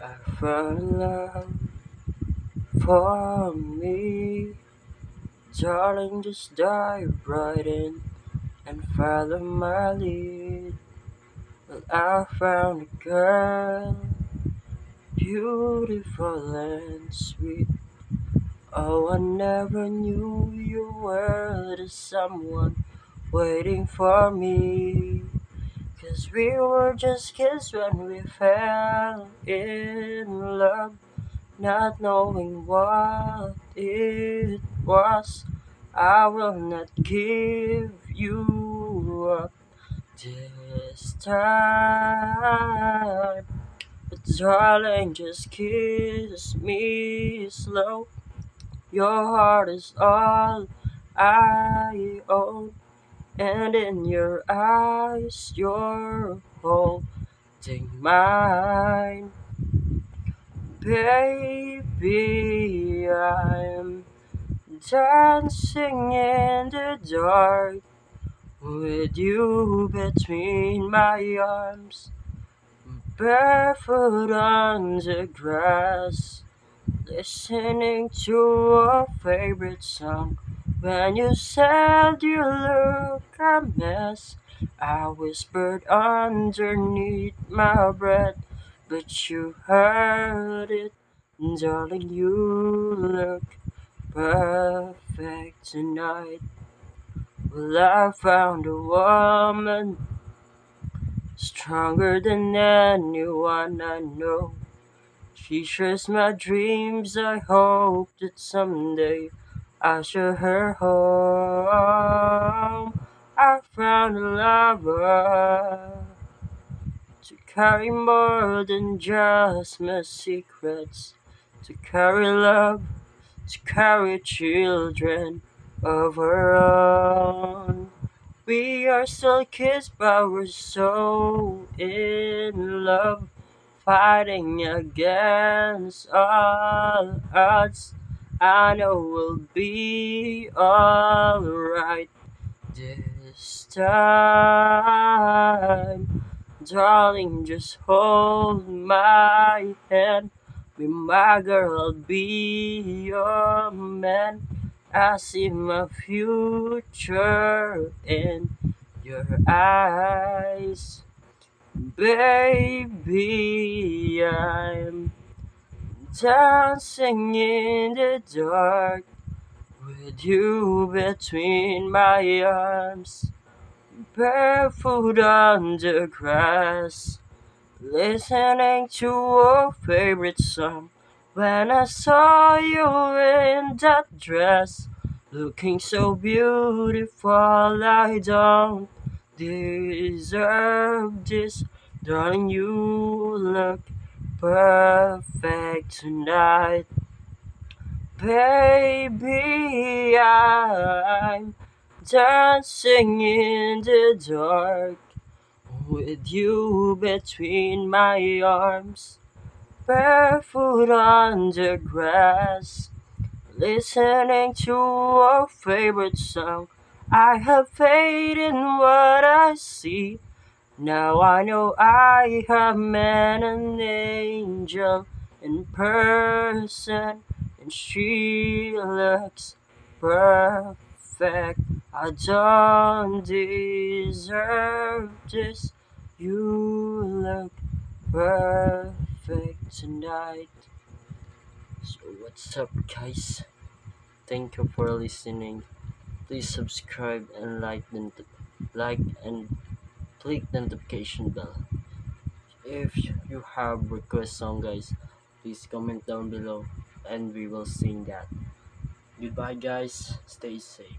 I found love for me. Darling, just dive right in and follow my lead. Well, I found a girl, beautiful and sweet. Oh, I never knew you were the someone waiting for me. 'Cause we were just kids when we fell in love, not knowing what it was. I will not give you up this time. But darling, just kiss me slow. Your heart is all I own, and in your eyes, you're holding mine. Baby, I'm dancing in the dark with you between my arms, barefoot on the grass, listening to our favorite song. When you said you look a mess, I whispered underneath my breath, but you heard it. Darling, you look perfect tonight. Well, I found a woman stronger than anyone I know. She shares my dreams. I hope that someday I'll show her home. I found a lover to carry more than just my secrets, to carry love, to carry children of her own. We are still kids, but we're so in love, fighting against all odds. I know we'll be alright this time. Darling, just hold my hand. Be my girl, I'll be your man. I see my future in your eyes. Baby, I'm dancing in the dark with you between my arms, barefoot on the grass, listening to our favorite song. When I saw you in that dress, looking so beautiful, I don't deserve this. Darling, you look perfect tonight. Baby, I'm dancing in the dark with you between my arms, barefoot on the grass, listening to our favorite song. I have faith in what I see. Now I know I have met an angel in person, and she looks perfect. I don't deserve this. You look perfect tonight. So what's up, guys? Thank you for listening. Please subscribe and like and click the notification bell. If you have request song, guys, please comment down below and we will sing that. Goodbye, guys. Stay safe.